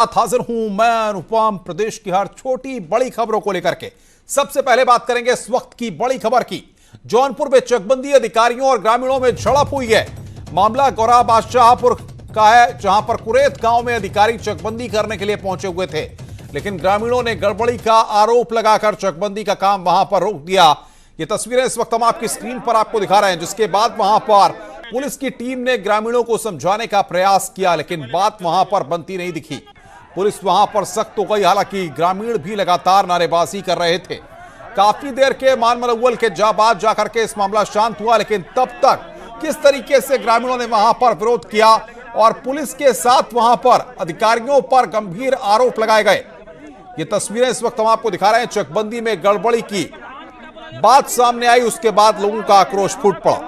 हाजिर हूं मैं अनुपम, प्रदेश की हर छोटी बड़ी खबरों को लेकर के। सबसे पहले बात करेंगे इस वक्त की बड़ी खबर की। जौनपुर में चकबंदी अधिकारियों और ग्रामीणों में झड़प हुई है। मामला गौरा बादशाहपुर का है, जहां पर कुरेत गांव में अधिकारी चकबंदी करने के लिए पहुंचे हुए थे, लेकिन ग्रामीणों ने गड़बड़ी का आरोप लगाकर चकबंदी का काम वहां पर रोक दिया। ये तस्वीरें इस वक्त हम आपकी स्क्रीन पर आपको दिखा रहे हैं, जिसके बाद वहां पर पुलिस की टीम ने ग्रामीणों को समझाने का प्रयास किया, लेकिन बात वहां पर बनती नहीं दिखी। पुलिस वहां पर सख्त हो गई, हालांकि ग्रामीण भी लगातार नारेबाजी कर रहे थे। काफी देर के मानमलअव्वल के बाद जाकर के इस मामला शांत हुआ, लेकिन तब तक किस तरीके से ग्रामीणों ने वहां पर विरोध किया और पुलिस के साथ वहां पर अधिकारियों पर गंभीर आरोप लगाए गए, ये तस्वीरें इस वक्त हम आपको दिखा रहे हैं। चकबंदी में गड़बड़ी की बात सामने आई, उसके बाद लोगों का आक्रोश फूट पड़ा।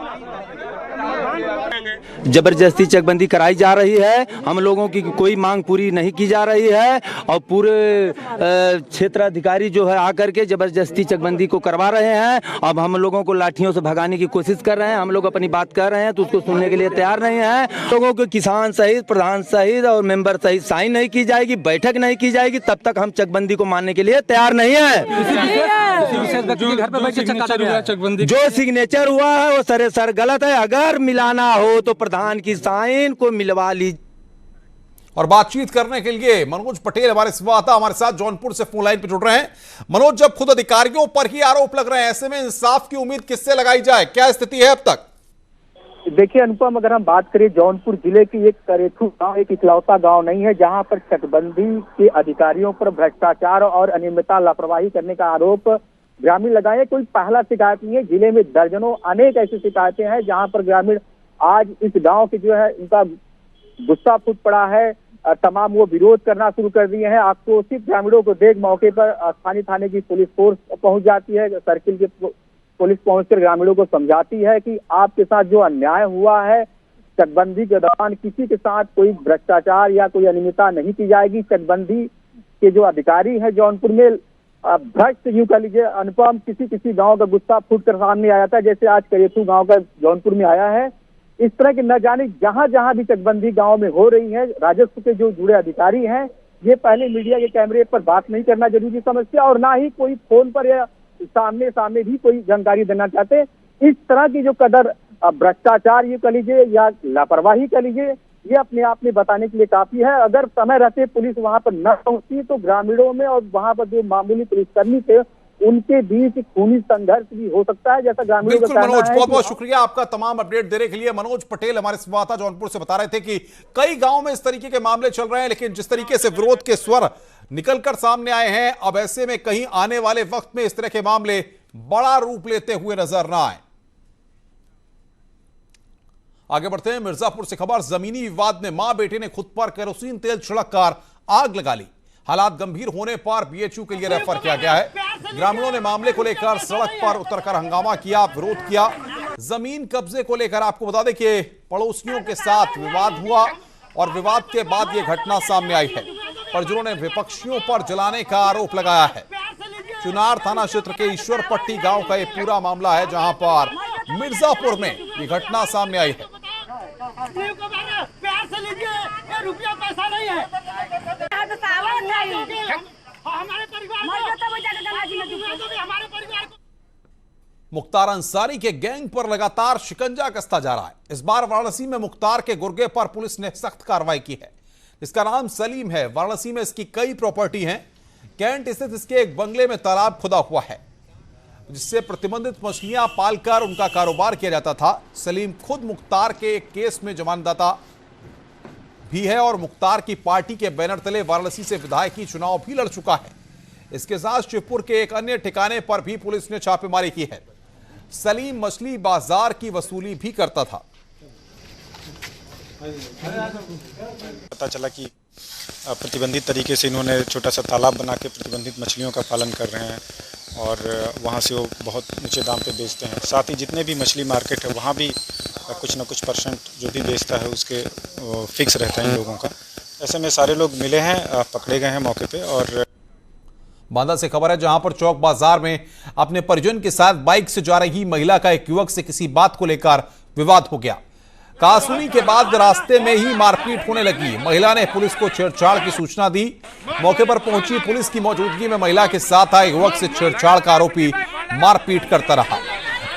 जबरदस्ती चकबंदी कराई जा रही है, हम लोगों की कोई मांग पूरी नहीं की जा रही है और पूरे क्षेत्र अधिकारी जो है आकर के जबरदस्ती चकबंदी को करवा रहे हैं। अब हम लोगों को लाठियों से भगाने की कोशिश कर रहे हैं। हम लोग अपनी बात कर रहे हैं तो उसको सुनने के लिए तैयार नहीं है। लोगों को किसान सहित, प्रधान सहित और मेंबर सहित साइन नहीं की जाएगी, बैठक नहीं की जाएगी, तब तक हम चकबंदी को मानने के लिए तैयार नहीं है। जो सिग्नेचर हुआ है वो सरासर गलत है। अगर मिलाना हो तो प्रधान की साइन को मिलवा ली। और बातचीत करने के लिए मनोज पटेल हमारे हमारे साथ जौनपुर से फोन लाइन पे जुड़ रहे हैं। मनोज, जब खुद अधिकारियों पर ही आरोप लग रहे हैं, ऐसे में इंसाफ की उम्मीद किससे लगाई जाए, क्या स्थिति है अब तक? देखिए अनुपम, अगर हम बात करें जौनपुर जिले की एक करेथू गांव एक इकलौता गांव नहीं है जहां पर चकबंदी के अधिकारियों पर भ्रष्टाचार और अनियमितता, लापरवाही करने का आरोप ग्रामीण लगाए। कोई पहला शिकायत नहीं है, जिले में दर्जनों अनेक ऐसी शिकायतें हैं जहां पर ग्रामीण आज इस गांव के जो है उनका गुस्सा फूट पड़ा है। तमाम वो विरोध करना शुरू कर दिए हैं। आक्रोशित ग्रामीणों को देख मौके पर स्थानीय थाने की पुलिस फोर्स पहुंच जाती है। सर्किल की पुलिस पहुंचकर ग्रामीणों को समझाती है कि आपके साथ जो अन्याय हुआ है, चकबंदी के दौरान किसी के साथ कोई भ्रष्टाचार या कोई अनियमितता नहीं की जाएगी। चकबंदी के जो अधिकारी है जौनपुर में भ्रष्ट, यूं कह लीजिए अनुपम, किसी गांव का गुस्सा फूट कर सामने आया था, जैसे आज करेथू गांव का जौनपुर में आया है। इस तरह के न जाने जहां जहां भी चकबंदी गांव में हो रही है, राजस्व के जो जुड़े अधिकारी हैं ये पहले मीडिया के कैमरे पर बात नहीं करना जरूरी समझते और ना ही कोई फोन पर या सामने भी कोई जानकारी देना चाहते। इस तरह की जो कदर भ्रष्टाचार ये कह लीजिए या लापरवाही कह लीजिए, ये अपने आप में बताने के लिए काफी है। अगर समय रहते पुलिस वहां पर न पहुंचती तो ग्रामीणों में और वहां पर जो मामूली पुलिसकर्मी थे उनके बीच खूनी संघर्ष भी हो सकता है, जैसा ग्रामीणों का कहना है। मनोज, बहुत बहुत शुक्रिया आपका तमाम अपडेट देने के लिए। मनोज पटेल हमारे संवाददाता जौनपुर से बता रहे थे कि कई गांव में इस तरीके के मामले चल रहे हैं, लेकिन जिस तरीके से विरोध के स्वर निकलकर सामने आए हैं, अब ऐसे में कहीं आने वाले वक्त में इस तरह के मामले बड़ा रूप लेते हुए नजर ना आए। आगे बढ़ते हैं मिर्जापुर से खबर। जमीनी विवाद में मां बेटे ने खुद पर केरोसिन तेल छिड़ककर आग लगा ली। हालात गंभीर होने पर बीएचयू के लिए रेफर किया गया है। ग्रामीणों ने मामले को लेकर सड़क पर उतरकर हंगामा किया, विरोध किया। जमीन कब्जे को लेकर आपको बता दें कि पड़ोसियों के साथ विवाद हुआ और विवाद के बाद यह घटना सामने आई है। परिजनों ने विपक्षियों पर जलाने का आरोप लगाया है। चुनार थाना क्षेत्र के ईश्वरपट्टी गांव का यह पूरा मामला है, जहां पर मिर्जापुर में यह घटना सामने आई है। प्यार से लीजिए, रुपया पैसा नहीं है। हमारे परिवार को मुख्तार अंसारी के गैंग पर लगातार शिकंजा कसता जा रहा है। इस बार वाराणसी में मुख्तार के गुर्गे पर पुलिस ने सख्त कार्रवाई की है। इसका नाम सलीम है। वाराणसी में इसकी कई प्रॉपर्टी हैं। कैंट स्थित इसके एक बंगले में तालाब खुदा हुआ है, जिससे प्रतिबंधित मछलियां पालकर उनका कारोबार किया जाता था। सलीम खुद मुख्तार के एक केस में जमानतदाता भी है और मुख्तार की पार्टी के बैनर तले वाराणसी से विधायकी चुनाव भी लड़ चुका है। इसके साथ शिवपुर के एक अन्य ठिकाने पर भी पुलिस ने छापेमारी की है। सलीम मछली बाजार की वसूली भी करता था। पता चला कि प्रतिबंधित तरीके से इन्होंने छोटा सा तालाब बना के प्रतिबंधित मछलियों का पालन कर रहे हैं और वहाँ से वो बहुत ऊंचे दाम पे बेचते हैं। साथ ही जितने भी मछली मार्केट है वहाँ भी कुछ न कुछ परसेंट जो भी बेचता है उसके फिक्स रहता है इन लोगों का। ऐसे में सारे लोग मिले हैं, पकड़े गए हैं मौके पे। और बांदा से खबर है, जहां पर चौक बाजार में अपने परिजन के साथ बाइक से जा रही महिला का एक युवक से किसी बात को लेकर विवाद हो गया। कासुनी के बाद रास्ते में ही मारपीट होने लगी। महिला ने पुलिस को छेड़छाड़ की सूचना दी। मौके पर पहुंची पुलिस की मौजूदगी में महिला के साथ आए युवक से छेड़छाड़ का आरोपी मारपीट करता रहा।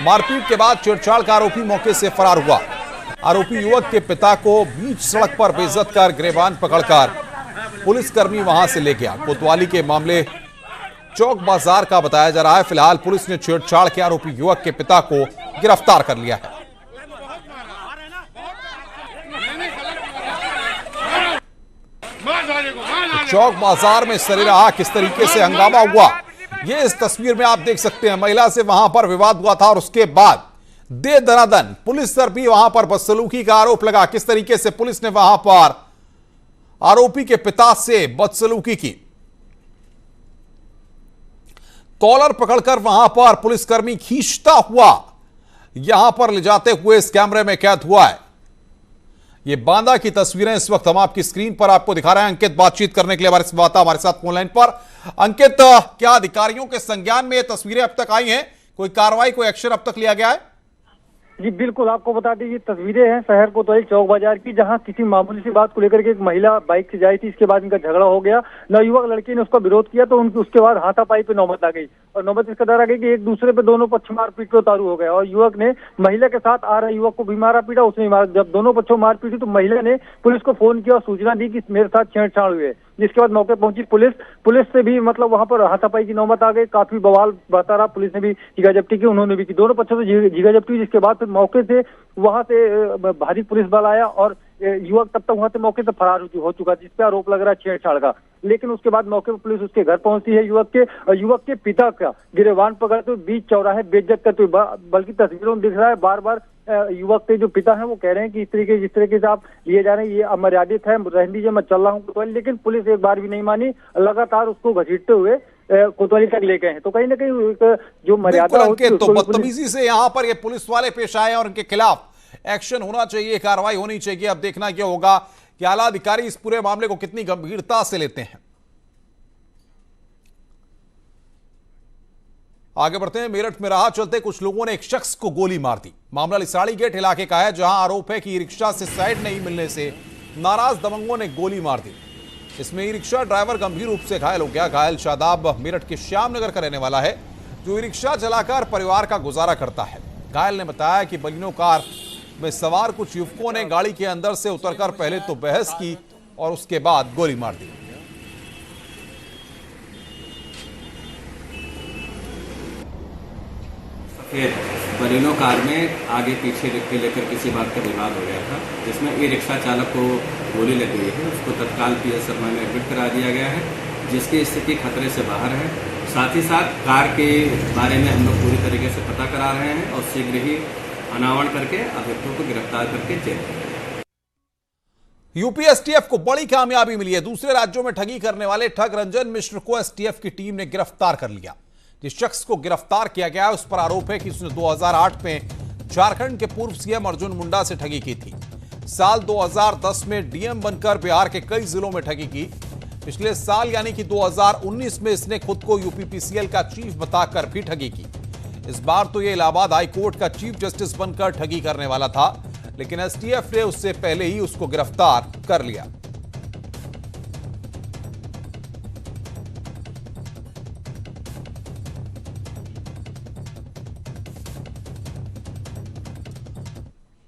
मारपीट के बाद छेड़छाड़ का आरोपी मौके से फरार हुआ। आरोपी युवक के पिता को बीच सड़क पर बेइज्जत कर गिरबान पकड़कर पुलिसकर्मी वहां से ले गया। कोतवाली के मामले चौक बाजार का बताया जा रहा है। फिलहाल पुलिस ने छेड़छाड़ के आरोपी युवक के पिता को गिरफ्तार कर लिया है। चौक बाजार में सरेराह किस तरीके से हंगामा हुआ, ये इस तस्वीर में आप देख सकते हैं। महिला से वहां पर विवाद हुआ था और उसके बाद दे दनादन पुलिस पर भी वहां पर बदसलूकी का आरोप लगा। किस तरीके से पुलिस ने वहां पर आरोपी के पिता से बदसलूकी की, कॉलर पकड़कर वहां पर पुलिसकर्मी खींचता हुआ यहां पर ले जाते हुए इस कैमरे में कैद हुआ है। ये बांदा की तस्वीरें इस वक्त हम आपकी स्क्रीन पर आपको दिखा रहे हैं। अंकित बातचीत करने के लिए हमारे साथ फोन लाइन पर। अंकित, क्या अधिकारियों के संज्ञान में ये तस्वीरें अब तक आई हैं? कोई कार्रवाई, कोई एक्शन अब तक लिया गया है? जी बिल्कुल, आपको बता दें ये तस्वीरें हैं शहर कोतवाली चौक बाजार की, जहां किसी मामूली सी बात को लेकर के एक महिला बाइक से जाई थी। इसके बाद इनका झगड़ा हो गया। नवयुवक लड़की ने उसका विरोध किया तो उसके बाद हाथापाई पे नौबत आ गई और नौबत इस कदर आ गई कि एक दूसरे पे दोनों पक्ष मारपीट पे उतारू हो गए और युवक ने महिला के साथ आ रहे युवक को भी मारा पीटा, उसने मारा। जब दोनों पक्षों मारपीट हुई तो महिला ने पुलिस को फोन किया और सूचना दी कि मेरे साथ छेड़छाड़ हुई है। जिसके बाद मौके पहुंची पुलिस से भी मतलब वहां पर हाथापाई की नौबत आ गई। काफी बवाल बता रहा, पुलिस ने भी जीगा जब्ती की, उन्होंने भी की, दोनों पक्षों से जीगा जब्ती हुई। जिसके बाद फिर मौके से वहां से भारी पुलिस बल आया और युवक तब तक वहां से मौके से फरार हो चुका, जिसपे आरोप लग रहा है छेड़छाड़ का। लेकिन उसके बाद मौके पर पुलिस उसके घर पहुंचती है युवक के पिता का गिरबान पकड़ते हुए बीच चौराहे बेइज्जत करते हुए, बल्कि तस्वीरों में दिख रहा है बार बार युवक के जो पिता हैं वो कह रहे हैं कि जिस तरीके से आप लिए जा रहे हैं ये अमर्यादित है, रहने दीजिए, मैं चल रहा हूँ। लेकिन पुलिस एक बार भी नहीं मानी, लगातार उसको घसीटते हुए कोतवाली तक ले गए हैं। तो कहीं ना कहीं जो मर्यादा होती है तो बदतमीजी से यहाँ पर ये पुलिस वाले पेश आए और उनके खिलाफ एक्शन होना चाहिए, कार्रवाई होनी चाहिए। अब देखना क्या होगा कि आला अधिकारी इस पूरे मामले को कितनी गंभीरता से लेते हैं। आगे बढ़ते हैं। मेरठ में राह चलते कुछ लोगों ने एक शख्स को गोली मार दी। मामला लिसाड़ी गेट इलाके का है, जहां आरोप है कि ई रिक्शा से साइड नहीं मिलने से नाराज दबंगों ने गोली मार दी। इसमें ई रिक्शा ड्राइवर गंभीर रूप से घायल हो गया। घायल शादाब मेरठ के श्यामनगर का रहने वाला है, जो ई रिक्शा चलाकर परिवार का गुजारा करता है। घायल ने बताया कि बलिनो कार में सवार कुछ युवकों ने गाड़ी के अंदर से उतरकर पहले तो बहस की और उसके बाद गोली मार दी। बलिनो कार में आगे पीछे लेकर किसी बात का विवाद हो गया था, जिसमें ई रिक्शा चालक को गोली लग गई है। उसको तत्काल पीएस शर्मा में एडमिट करा दिया गया है, जिसकी स्थिति खतरे से बाहर है। साथ ही साथ कार के बारे में हम लोग पूरी तरीके से पता करा रहे हैं और शीघ्र ही अनावरण करके अभियुक्तों को गिरफ्तार करके जेल। यूपी एसटीएफ को बड़ी कामयाबी मिली है। दूसरे राज्यों में ठगी करने वाले ठग रंजन मिश्र को एसटीएफ की टीम ने गिरफ्तार कर लिया। जिस शख्स को गिरफ्तार किया गया उस पर आरोप है कि उसने 2008 में झारखंड के पूर्व सीएम अर्जुन मुंडा से ठगी की थी। साल 2010 में डीएम बनकर बिहार के कई जिलों में ठगी की। पिछले साल यानी कि 2019 में इसने खुद को यूपीपीसीएल का चीफ बताकर भी ठगी की। इस बार तो ये इलाहाबाद हाईकोर्ट का चीफ जस्टिस बनकर ठगी करने वाला था, लेकिन एसटीएफ ने उससे पहले ही उसको गिरफ्तार कर लिया।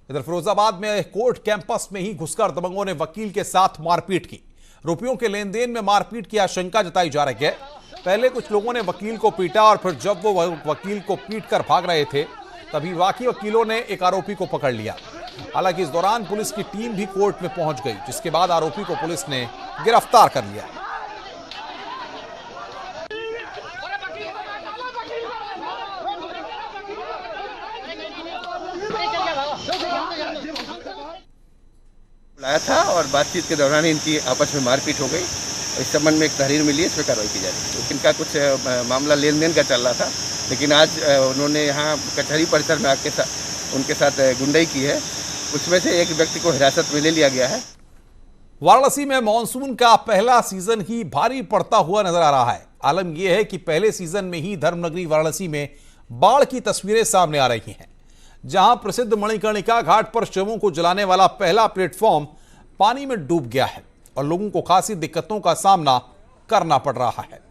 इधर फिरोजाबाद में कोर्ट कैंपस में ही घुसकर दबंगों ने वकील के साथ मारपीट की। रुपयों के लेन देन में मारपीट की आशंका जताई जा रही है। पहले कुछ लोगों ने वकील को पीटा और फिर जब वो वकील को पीटकर भाग रहे थे तभी बाकी वकीलों ने एक आरोपी को पकड़ लिया। हालांकि इस दौरान पुलिस की टीम भी कोर्ट में पहुंच गई, जिसके बाद आरोपी को पुलिस ने गिरफ्तार कर लिया। बुलाया था और बातचीत के दौरान इनकी आपस में मारपीट हो गई। इस संबंध में एक तहरीर मिली है, इस पर कार्रवाई की जा रही है। इनका कुछ मामला लेन देन का चल रहा था, लेकिन आज उन्होंने यहाँ कचहरी परिसर में आके उनके साथ गुंडाई की है। उसमें से एक व्यक्ति को हिरासत में ले लिया गया है। वाराणसी में मानसून का पहला सीजन ही भारी पड़ता हुआ नजर आ रहा है। आलम यह है कि पहले सीजन में ही धर्मनगरी वाराणसी में बाढ़ की तस्वीरें सामने आ रही हैं। जहां प्रसिद्ध मणिकर्णिका घाट पर शवों को जलाने वाला पहला प्लेटफॉर्म पानी में डूब गया है और लोगों को खासी दिक्कतों का सामना करना पड़ रहा है।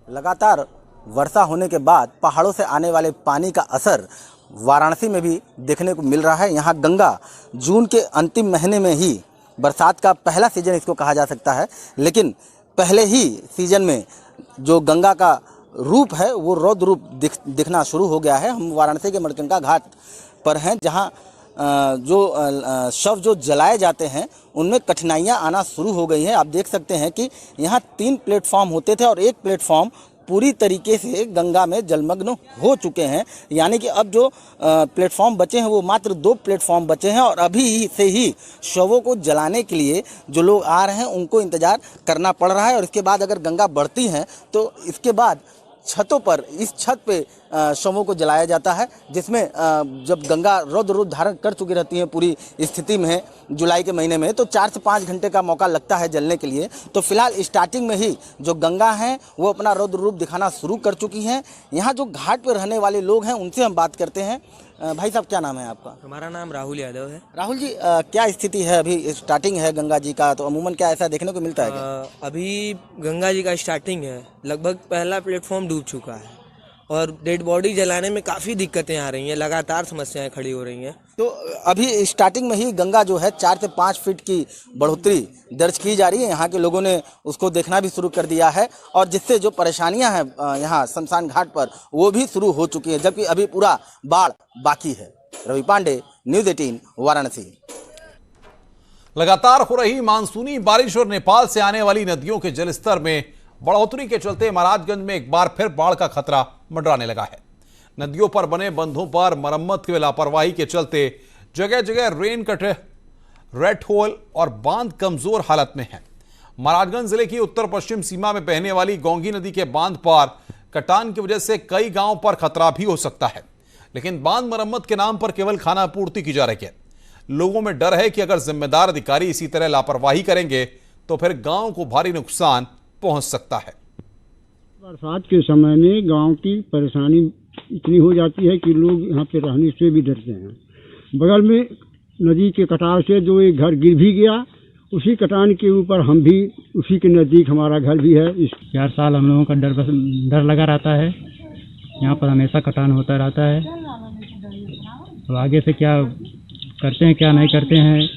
लगातार वर्षा होने के बाद पहाड़ों से आने वाले पानी का असर वाराणसी में भी देखने को मिल रहा है। यहाँ गंगा जून के अंतिम महीने में ही बरसात का पहला सीजन इसको कहा जा सकता है, लेकिन पहले ही सीजन में जो गंगा का रूप है वो रौद्र रूप दिखना शुरू हो गया है। हम वाराणसी के मणिकर्णिका घाट पर हैं, जहाँ जो शव जो जलाए जाते हैं उनमें कठिनाइयाँ आना शुरू हो गई हैं। आप देख सकते हैं कि यहाँ 3 प्लेटफॉर्म होते थे और एक प्लेटफॉर्म पूरी तरीके से गंगा में जलमग्न हो चुके हैं। यानी कि अब जो प्लेटफॉर्म बचे हैं वो मात्र 2 प्लेटफॉर्म बचे हैं और अभी से ही शवों को जलाने के लिए जो लोग आ रहे हैं उनको इंतज़ार करना पड़ रहा है। और इसके बाद अगर गंगा बढ़ती हैं तो इसके बाद छतों पर, इस छत पे शवों को जलाया जाता है, जिसमें जब गंगा रौद्र रूप धारण कर चुकी रहती है पूरी स्थिति में जुलाई के महीने में, तो 4 से 5 घंटे का मौका लगता है जलने के लिए। तो फिलहाल स्टार्टिंग में ही जो गंगा हैं वो अपना रौद्र रूप दिखाना शुरू कर चुकी हैं। यहाँ जो घाट पर रहने वाले लोग हैं उनसे हम बात करते हैं। भाई साहब, क्या नाम है आपका? हमारा नाम राहुल यादव है। राहुल जी, क्या स्थिति है? अभी स्टार्टिंग है गंगा जी का, तो अमूमन क्या ऐसा देखने को मिलता है क्या? अभी गंगा जी का स्टार्टिंग है, लगभग पहला प्लेटफॉर्म डूब चुका है और डेड बॉडी जलाने में काफ़ी दिक्कतें आ रही हैं, लगातार समस्याएं खड़ी हो रही हैं। तो अभी स्टार्टिंग में ही गंगा जो है 4 से 5 फीट की बढ़ोतरी दर्ज की जा रही है। यहाँ के लोगों ने उसको देखना भी शुरू कर दिया है और जिससे जो परेशानियां हैं यहाँ शमशान घाट पर वो भी शुरू हो चुकी है, जबकि अभी पूरा बाढ़ बाकी है। रवि पांडे, न्यूज़ 18 वाराणसी। लगातार हो रही मानसूनी बारिश और नेपाल से आने वाली नदियों के जलस्तर में बढ़ोतरी के चलते महाराजगंज में एक बार फिर बाढ़ का खतरा मंडराने लगा है। नदियों पर बने बंधों पर मरम्मत की लापरवाही के चलते जगह जगह रेन कट, रेड होल और बांध कमजोर हालत में है। महाराजगंज जिले की उत्तर पश्चिम सीमा में बहने वाली गोंगी नदी के बांध पर कटान की वजह से कई गांवों पर खतरा भी हो सकता है, लेकिन बांध मरम्मत के नाम पर केवल खाना पूर्ति की जा रही है। लोगों में डर है कि अगर जिम्मेदार अधिकारी इसी तरह लापरवाही करेंगे तो फिर गांव को भारी नुकसान पहुंच सकता है। बरसात के समय में गांव की परेशानी इतनी हो जाती है कि लोग यहाँ पे रहने से भी डरते हैं। बगल में नदी के कटाव से जो एक घर गिर भी गया, उसी कटान के ऊपर हम भी, उसी के नज़दीक हमारा घर भी है। इस 4 साल हम लोगों का डर लगा रहता है। यहाँ पर हमेशा कटान होता रहता है। तो आगे से क्या करते हैं क्या नहीं करते हैं।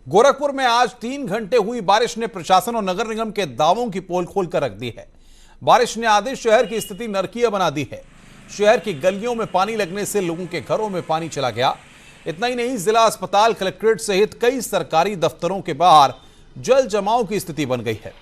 गोरखपुर में आज 3 घंटे हुई बारिश ने प्रशासन और नगर निगम के दावों की पोल खोल कर रख दी है। बारिश ने आधे शहर की स्थिति नरकीय बना दी है। शहर की गलियों में पानी लगने से लोगों के घरों में पानी चला गया। इतना ही नहीं, जिला अस्पताल, कलेक्ट्रेट सहित कई सरकारी दफ्तरों के बाहर जल जमाव की स्थिति बन गई है।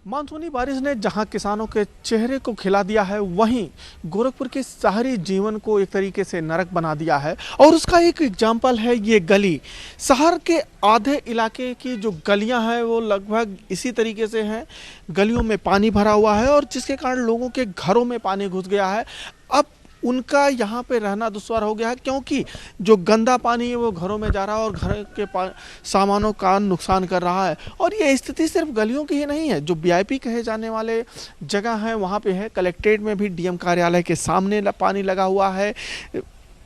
मानसूनी बारिश ने जहां किसानों के चेहरे को खिला दिया है, वहीं गोरखपुर के शहरी जीवन को एक तरीके से नरक बना दिया है। और उसका एक एग्जाम्पल है ये गली। शहर के आधे इलाके की जो गलियां हैं वो लगभग इसी तरीके से हैं। गलियों में पानी भरा हुआ है और जिसके कारण लोगों के घरों में पानी घुस गया है। अब उनका यहाँ पे रहना दुश्वार हो गया है, क्योंकि जो गंदा पानी है वो घरों में जा रहा है और घर के सामानों का नुकसान कर रहा है। और ये स्थिति सिर्फ गलियों की ही नहीं है, जो वीआईपी कहे जाने वाले जगह हैं वहाँ पे है। कलेक्ट्रेट में भी डीएम कार्यालय के सामने पानी लगा हुआ है,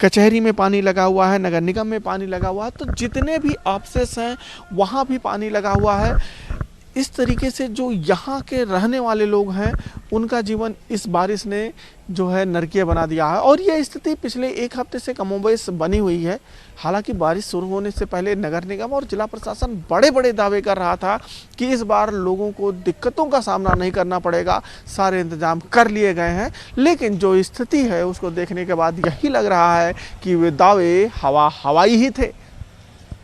कचहरी में पानी लगा हुआ है, नगर निगम में पानी लगा हुआ है। तो जितने भी ऑफिस हैं वहाँ भी पानी लगा हुआ है। इस तरीके से जो यहाँ के रहने वाले लोग हैं उनका जीवन इस बारिश ने जो है नरकीय बना दिया है। और ये स्थिति पिछले 1 हफ्ते से कमोबेश बनी हुई है। हालांकि बारिश शुरू होने से पहले नगर निगम और जिला प्रशासन बड़े बड़े दावे कर रहा था कि इस बार लोगों को दिक्कतों का सामना नहीं करना पड़ेगा, सारे इंतजाम कर लिए गए हैं। लेकिन जो स्थिति है उसको देखने के बाद यही लग रहा है कि वे दावे हवाई ही थे।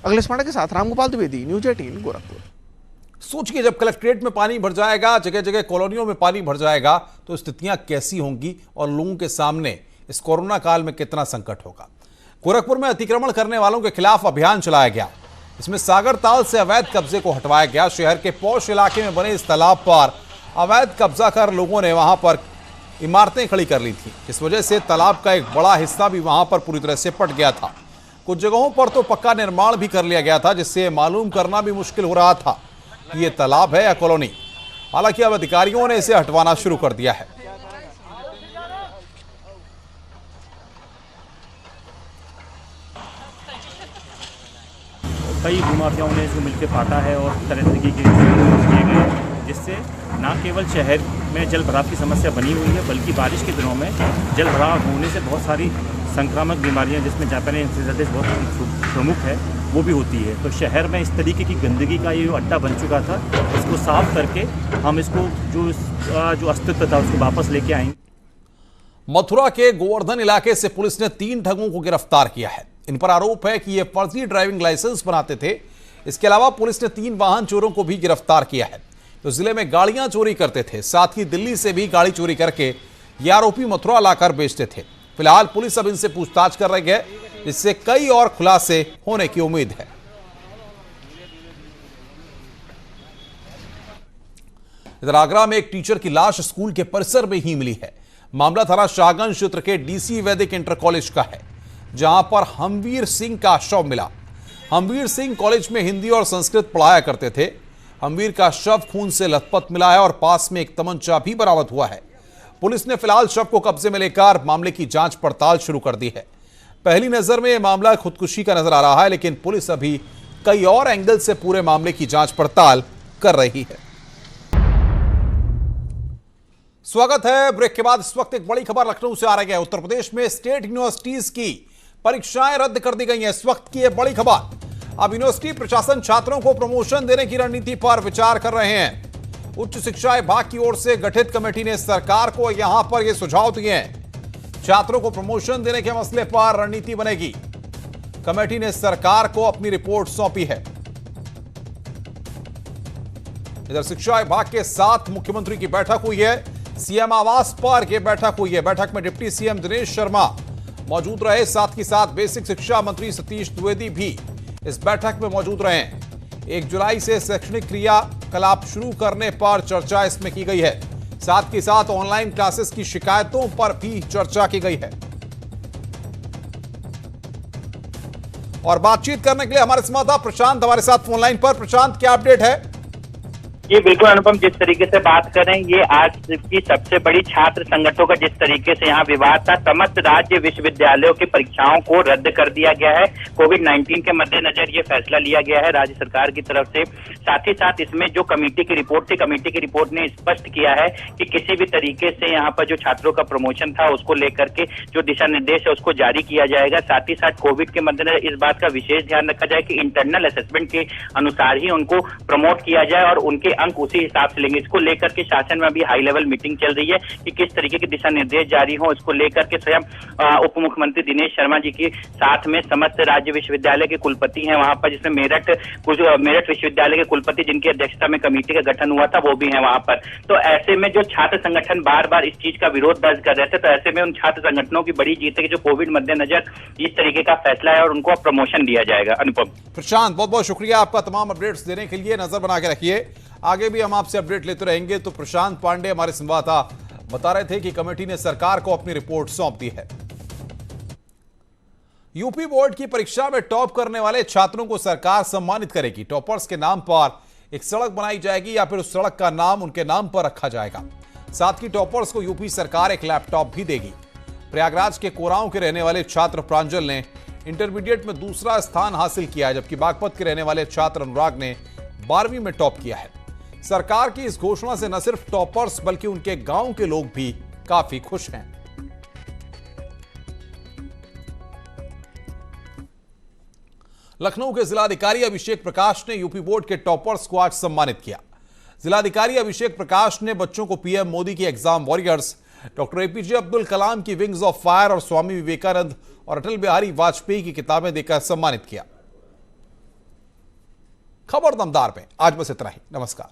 अगले पांडे के साथ रामगोपाल द्विवेदी, न्यूज़ 18 गोरखपुर। सोचिए, जब कलेक्ट्रेट में पानी भर जाएगा, जगह जगह कॉलोनियों में पानी भर जाएगा, तो स्थितियां कैसी होंगी और लोगों के सामने इस कोरोना काल में कितना संकट होगा। गोरखपुर में अतिक्रमण करने वालों के खिलाफ अभियान चलाया गया। इसमें सागर ताल से अवैध कब्जे को हटवाया गया। शहर के पौष इलाके में बने इस तालाब पर अवैध कब्जा कर लोगों ने वहां पर इमारतें खड़ी कर ली थी। इस वजह से तालाब का एक बड़ा हिस्सा भी वहां पर पूरी तरह से पट गया था। कुछ जगहों पर तो पक्का निर्माण भी कर लिया गया था, जिससे मालूम करना भी मुश्किल हो रहा था कि ये तालाब है या कॉलोनी। हालांकि अब अधिकारियों ने इसे हटवाना शुरू कर दिया है। कई भूमाफियाओं ने इसको मिलकर काटा है और तरह तरीके के किए गए हैं, जिससे न केवल शहर में जल भराव की समस्या बनी हुई है, बल्कि बारिश के दिनों में जल भराव होने से बहुत सारी संक्रामक बीमारियां, जिसमें जापानी इंसेफेलाइटिस बहुत प्रमुख है, वो भी होती है। तो शहर में इस तरीके की गंदगी का ये अड्डा बन चुका था, इसको साफ करके हम इसको जो अस्तित्व था उसको वापस लेके आएंगे। मथुरा के गोवर्धन इलाके से पुलिस ने 3 ठगों को गिरफ्तार किया है। इन पर आरोप है कि ये फर्जी ड्राइविंग लाइसेंस बनाते थे। इसके अलावा पुलिस ने 3 वाहन चोरों को भी गिरफ्तार किया है जो जिले में गाड़ियां चोरी करते थे। साथ ही दिल्ली से भी गाड़ी चोरी करके ये आरोपी मथुरा लाकर बेचते थे। फिलहाल पुलिस अब इनसे पूछताछ कर रही है, जिससे कई और खुलासे होने की उम्मीद है। इधर आगरा में एक टीचर की लाश स्कूल के परिसर में ही मिली है। मामला थाना शाहगंज क्षेत्र के डीसी वैदिक इंटर कॉलेज का है, जहां पर हमवीर सिंह का शव मिला। हमवीर सिंह कॉलेज में हिंदी और संस्कृत पढ़ाया करते थे। हमवीर का शव खून से लथपथ मिला है और पास में एक तमंचा भी बरामद हुआ है। पुलिस ने फिलहाल शव को कब्जे में लेकर मामले की जांच पड़ताल शुरू कर दी है। पहली नजर में यह मामला खुदकुशी का नजर आ रहा है, लेकिन पुलिस अभी कई और एंगल से पूरे मामले की जांच पड़ताल कर रही है। स्वागत है। ब्रेक के बाद इस वक्त एक बड़ी खबर लखनऊ से आ रही है। उत्तर प्रदेश में स्टेट यूनिवर्सिटीज की परीक्षाएं रद्द कर दी गई हैं। इस वक्त की यह बड़ी खबर। अब यूनिवर्सिटी प्रशासन छात्रों को प्रमोशन देने की रणनीति पर विचार कर रहे हैं। उच्च शिक्षा विभाग की ओर से गठित कमेटी ने सरकार को यहां पर यह सुझाव दिए हैं। छात्रों को प्रमोशन देने के मसले पर रणनीति बनेगी। कमेटी ने सरकार को अपनी रिपोर्ट सौंपी है। इधर शिक्षा विभाग के साथ मुख्यमंत्री की बैठक हुई है। सीएम आवास पर यह बैठक हुई है। बैठक में डिप्टी सीएम दिनेश शर्मा मौजूद रहे, साथ ही साथ बेसिक शिक्षा मंत्री सतीश द्विवेदी भी इस बैठक में मौजूद रहे। 1 जुलाई से शैक्षणिक क्रियाकलाप शुरू करने पर चर्चा इसमें की गई है। साथ ही साथ ऑनलाइन क्लासेस की शिकायतों पर भी चर्चा की गई है। और बातचीत करने के लिए हमारे संवाददाता प्रशांत हमारे साथ फोन लाइन पर। प्रशांत, क्या अपडेट है? जी बिल्कुल अनुपम, जिस तरीके से बात करें, ये आज की सबसे बड़ी छात्र संगठनों का जिस तरीके से यहाँ विवाद था, समस्त राज्य विश्वविद्यालयों की परीक्षाओं को रद्द कर दिया गया है। कोविड-19 के मद्देनजर ये फैसला लिया गया है राज्य सरकार की तरफ से। साथ ही साथ इसमें जो कमेटी की रिपोर्ट थी, कमेटी की रिपोर्ट ने स्पष्ट किया है कि किसी भी तरीके से यहाँ पर जो छात्रों का प्रमोशन था उसको लेकर के जो दिशा निर्देश है उसको जारी किया जाएगा। साथ ही साथ कोविड के मद्देनजर इस बात का विशेष ध्यान रखा जाए कि इंटरनल असेसमेंट के अनुसार ही उनको प्रमोट किया जाए और उनके अंक उसी हिसाब से लेंगे। इसको लेकर के शासन में अभी हाई लेवल मीटिंग चल रही है कि किस तरीके के दिशा निर्देश जारी हो। इसको लेकर के स्वयं उप मुख्यमंत्री दिनेश शर्मा जी के साथ में समस्त राज्य विश्वविद्यालय के कुलपति हैं वहां पर, जिसमें मेरठ विश्वविद्यालय के कुलपति जिनकी अध्यक्षता में कमेटी का गठन हुआ था वो भी है वहां पर। तो ऐसे में जो छात्र संगठन बार बार इस चीज का विरोध दर्ज कर रहे थे, तो ऐसे में उन छात्र संगठनों की बड़ी जीत है कि जो कोविड मद्देनजर इस तरीके का फैसला है और उनको प्रमोशन दिया जाएगा। अनुपम। प्रशांत, बहुत बहुत शुक्रिया आपका तमाम अपडेट्स देने के लिए। नजर बना के रखिए, आगे भी हम आपसे अपडेट लेते रहेंगे। तो प्रशांत पांडे हमारे संवाददाता बता रहे थे कि कमेटी ने सरकार को अपनी रिपोर्ट सौंप दी है। यूपी बोर्ड की परीक्षा में टॉप करने वाले छात्रों को सरकार सम्मानित करेगी। टॉपर्स के नाम पर एक सड़क बनाई जाएगी या फिर उस सड़क का नाम उनके नाम पर रखा जाएगा। साथ ही टॉपर्स को यूपी सरकार एक लैपटॉप भी देगी। प्रयागराज के कोरांव के रहने वाले छात्र प्रांजल ने इंटरमीडिएट में दूसरा स्थान हासिल किया है, जबकि बागपत के रहने वाले छात्र अनुराग ने 12वीं में टॉप किया है। सरकार की इस घोषणा से न सिर्फ टॉपर्स बल्कि उनके गांव के लोग भी काफी खुश हैं। लखनऊ के जिलाधिकारी अभिषेक प्रकाश ने यूपी बोर्ड के टॉपर्स को आज सम्मानित किया। जिलाधिकारी अभिषेक प्रकाश ने बच्चों को पीएम मोदी की exam warriors, doctor APJ Abdul Kalam की विंग्स ऑफ फायर और स्वामी विवेकानंद और अटल बिहारी वाजपेयी की किताबें देकर सम्मानित किया। खबर दमदार में आज बस इतना ही। नमस्कार।